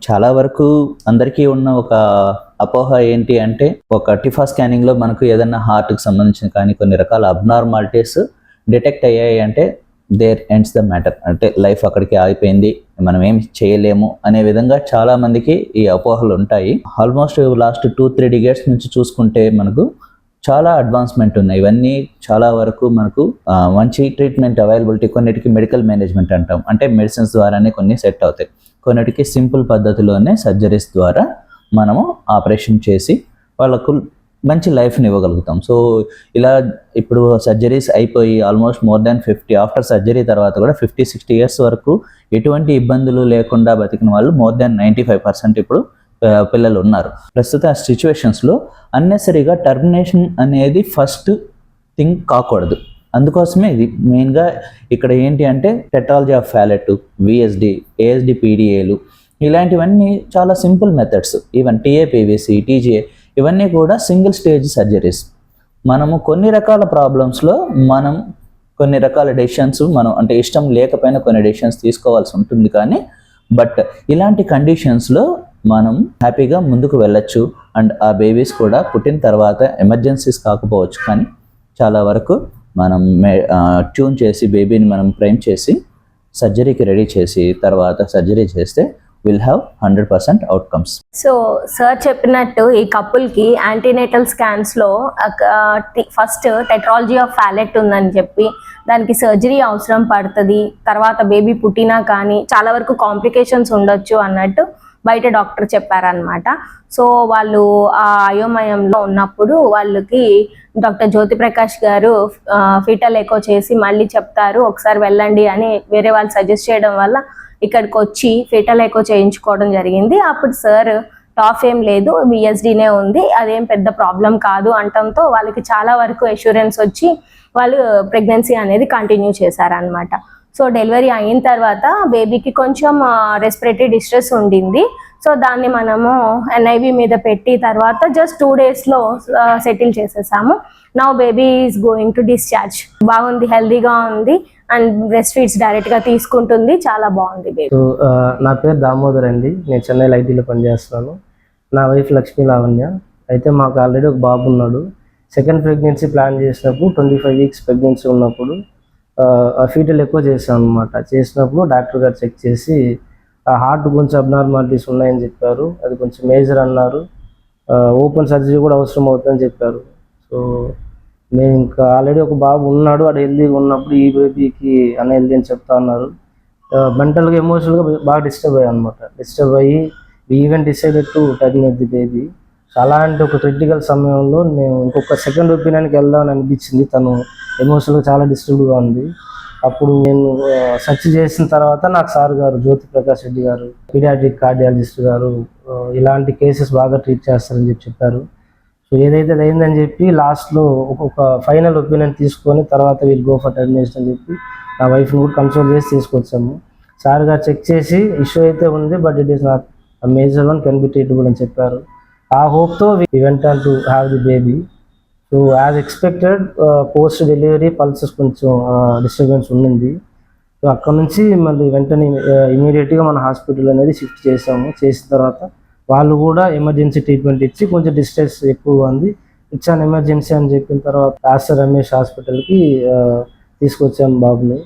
చాలా వరకు అందరికీ ఉన్న ఒక అపోహ ఏంటి అంటే, ఒక టిఫా స్కానింగ్లో మనకు ఏదైనా హార్ట్కి సంబంధించిన కానీ కొన్ని రకాల అబ్నార్మాలిటీస్ డిటెక్ట్ అయ్యాయి అంటే దేర్ ఎండ్స్ ద మ్యాటర్, అంటే లైఫ్ అక్కడికి ఆగిపోయింది, మనం ఏం చేయలేము అనే విధంగా చాలా మందికి ఈ అపోహలు ఉంటాయి. ఆల్మోస్ట్ లాస్ట్ 2-3 డికేడ్స్ నుంచి చూసుకుంటే మనకు చాలా అడ్వాన్స్మెంట్ ఉన్నాయి. ఇవన్నీ చాలా వరకు మనకు మంచి ట్రీట్మెంట్ అవైలబిలిటీ, కొన్నిటికి మెడికల్ మేనేజ్మెంట్ అంటాం, అంటే మెడిసిన్స్ ద్వారానే కొన్ని సెట్ అవుతాయి, కొన్నిటికి సింపుల్ పద్ధతిలోనే సర్జరీస్ ద్వారా మనము ఆపరేషన్ చేసి వాళ్ళకు మంచి లైఫ్ని ఇవ్వగలుగుతాం. సో ఇలా ఇప్పుడు సర్జరీస్ అయిపోయి almost more than 50 after surgery తర్వాత కూడా 50-60 ఇయర్స్ వరకు ఎటువంటి ఇబ్బందులు లేకుండా బతికిన వాళ్ళు మోర్ దాన్ 95% ఇప్పుడు పిల్లలు ఉన్నారు. ప్రస్తుత సిచ్యువేషన్స్లో అన్నెసరీగా టర్మినేషన్ అనేది ఫస్ట్ థింగ్ కాకూడదు. అందుకోసమే ఇది మెయిన్గా ఇక్కడ ఏంటి అంటే టెట్రాలజీ ఆఫ్ ఫ్యాలెట్, విఎస్డి, ఏఎస్డి పీడిఏలు ఇలాంటివన్నీ చాలా సింపుల్ మెథడ్స్. ఈవెన్ టీఏపీవీసీ, టీజీఏ ఇవన్నీ కూడా సింగిల్ స్టేజ్ సర్జరీస్. మనము కొన్ని రకాల ప్రాబ్లమ్స్లో మనం కొన్ని రకాల డెసిషన్స్ మనం అంటే ఇష్టం లేకపోయినా కొన్ని డెసిషన్స్ తీసుకోవాల్సి ఉంటుంది, కానీ బట్ ఇలాంటి కండిషన్స్లో మనం హ్యాపీగా ముందుకు వెళ్ళొచ్చు. అండ్ ఆ బేబీస్ కూడా పుట్టిన తర్వాత ఎమర్జెన్సీస్ కాకపోవచ్చు, కానీ చాలా వరకు మనం ట్యూన్ చేసి బేబీని మనం ప్రైమ్ చేసి సర్జరీకి రెడీ చేసి తర్వాత సర్జరీ చేస్తే will have 100% outcomes. So sir చెప్పినట్టు ఈ కపుల్కి యాంటీనేటల్ స్కాన్స్లో ఫస్ట్ టెట్రాలజీ ఆఫ్ ఫ్యాలెట్ ఉందని చెప్పి దానికి సర్జరీ అవసరం పడుతుంది, తర్వాత బేబీ పుట్టినా కానీ చాలా వరకు కాంప్లికేషన్స్ ఉండొచ్చు అన్నట్టు బయట డాక్టర్ చెప్పారనమాట. సో వాళ్ళు ఆ అయోమయంలో ఉన్నప్పుడు వాళ్ళకి డాక్టర్ జ్యోతి ప్రకాష్ గారు ఫీటల్ ఎకో చేసి మళ్ళీ చెప్తారు ఒకసారి వెళ్ళండి అని వేరే వాళ్ళు సజెస్ట్ చేయడం వల్ల ఇక్కడికి వచ్చి ఫీటల్ ఎకో చేయించుకోవడం జరిగింది. అప్పుడు సార్ టాఫ్ ఏం లేదు, బిఎస్డీనే ఉంది, అదేం పెద్ద ప్రాబ్లం కాదు అంటంతో వాళ్ళకి చాలా వరకు అష్యూరెన్స్ వచ్చి వాళ్ళు ప్రెగ్నెన్సీ అనేది కంటిన్యూ చేశారనమాట. సో డెలివరీ అయిన తర్వాత బేబీకి కొంచెం రెస్పిరేటరీ డిస్ట్రెస్ ఉండింది. సో దాన్ని మనము ఎన్ఐవి మీద పెట్టి తర్వాత జస్ట్ 2 డేస్లో సెటిల్ చేసేసాము. Now baby is going to discharge. బాగుంది, హెల్దీగా ఉంది అండ్ బ్రెస్ట్ ఫీడ్స్ డైరెక్ట్గా తీసుకుంటుంది, చాలా బాగుంది బేబీ. సో నా పేరు దామోదర్ అండి, నేను చెన్నైలో ఐటీలో పనిచేస్తున్నాను. నా వైఫ్ లక్ష్మీ లావణ్య. అయితే మాకు ఆల్రెడీ ఒక బాబు ఉన్నాడు. సెకండ్ ప్రెగ్నెన్సీ ప్లాన్ చేసినప్పుడు 25 వీక్స్ ప్రెగ్నెన్సీ ఉన్నప్పుడు ఫీటల్ ఎక్కువ చేసాం అనమాట. చేసినప్పుడు డాక్టర్ గారు చెక్ చేసి హార్ట్ కొంచెం అబ్నార్మాలిటీస్ ఉన్నాయని చెప్పారు, అది కొంచెం మేజర్ అన్నారు, ఓపెన్ సర్జరీ కూడా అవసరం అవుతుందని చెప్పారు. సో మేము ఇంకా ఆల్రెడీ ఒక బాబు ఉన్నాడు, వాడు హెల్దీగా ఉన్నప్పుడు ఈ బేబీకి అన్హెల్దీ అని చెప్తా ఉన్నారు. మెంటల్గా ఎమోషనల్గా బాగా డిస్టర్బ్ అయ్యాయి అనమాట. డిస్టర్బ్ అయ్యి even decided to terminate the baby. అలాంటి ఒక క్రిటికల్ సమయంలో నేను ఇంకొక సెకండ్ ఒపీనియన్కి వెళ్దామని అనిపించింది. తను ఎమోషనల్గా చాలా డిస్టర్బ్గా ఉంది. అప్పుడు నేను సెర్చ్ చేసిన తర్వాత నాకు సార్ గారు జ్యోతి ప్రకాష్ రెడ్డి గారు, పీడియాట్రిక్ కార్డియాలజిస్ట్ గారు ఇలాంటి కేసెస్ బాగా ట్రీట్ చేస్తారని చెప్పారు. సో ఏదైతే అయిందని చెప్పి లాస్ట్లో ఒక ఫైనల్ ఒపీనియన్ తీసుకొని తర్వాత వీల్ గో ఫర్ టర్మినేషన్ అని చెప్పి నా వైఫ్ని కూడా కన్సల్ట్ చేసి తీసుకొచ్చాము. సార్ గారు చెక్ చేసి ఇష్యూ అయితే ఉంది, but it is not major one, can be treatable అని చెప్పారు. ఆ హోప్తో we went on to have the baby. So as expected post delivery pulses కొంచెం డిస్టర్బెన్స్ ఉండింది. సో అక్కడ నుంచి మళ్ళీ వెంటనే ఇమీడియట్గా మన హాస్పిటల్ అనేది షిఫ్ట్ చేసాము. చేసిన తర్వాత వాళ్ళు కూడా ఎమర్జెన్సీ ట్రీట్మెంట్ ఇచ్చి కొంచెం డిస్ట్రెస్ ఎక్కువగా ఉంది, ఇచ్చాను ఎమర్జెన్సీ అని చెప్పిన తర్వాత ఆస్టర్ రమేష్ హాస్పిటల్కి తీసుకొచ్చాము బాబుని.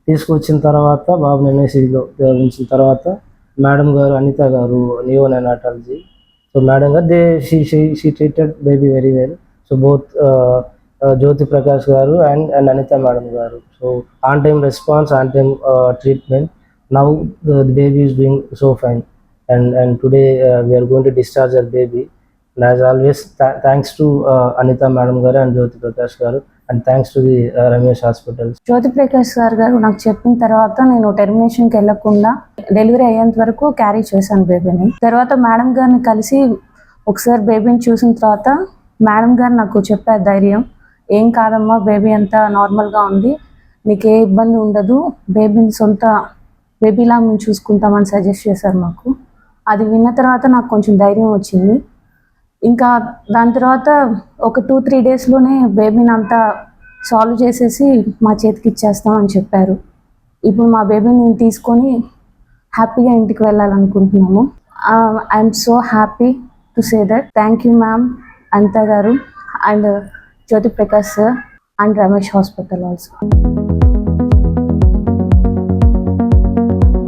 తీసుకొచ్చిన తర్వాత బాబుని ఎన్ఐసిలో ఉంచిన తర్వాత మేడం గారు అనిత గారు నియోనెనాటాలజీ, సో మేడం గారు she treated baby very well. So both Jyothi Prakash గారు అండ్ అనిత మేడం గారు, so on time response, on time treatment. Now the baby is doing so fine and today we are going to discharge our baby. And as always, thanks to Anita Madam garu and Jyoti Prakash garu, and thanks to the Ramesh Hospital. జ్యోతి ప్రకాష్ గారు నాకు చెప్పిన తర్వాత నేను టెర్మినేషన్కి వెళ్ళకుండా delivery అయ్యేంత వరకు carry చేశాను బేబీని. తర్వాత మేడం గారిని కలిసి ఒకసారి బేబీని చూసిన తర్వాత మేడం గారు నాకు చెప్పారు ధైర్యం, ఏం కాదమ్మా, బేబీ అంతా నార్మల్గా ఉంది, నీకు ఏ ఇబ్బంది ఉండదు, బేబీని సొంత బేబీలా మేము చూసుకుంటామని సజెస్ట్ చేశారు మాకు. అది విన్న తర్వాత నాకు కొంచెం ధైర్యం వచ్చింది. ఇంకా దాని తర్వాత ఒక 2-3 డేస్లోనే బేబీని అంతా సాల్వ్ చేసేసి మా చేతికి ఇచ్చేస్తామని చెప్పారు. ఇప్పుడు మా బేబీని తీసుకొని హ్యాపీగా ఇంటికి వెళ్ళాలనుకుంటున్నాము. I'm so happy to say that. Thank you ma'am, Anitha గారు, and Jyothi Prakash sir, and Ramesh hospital also.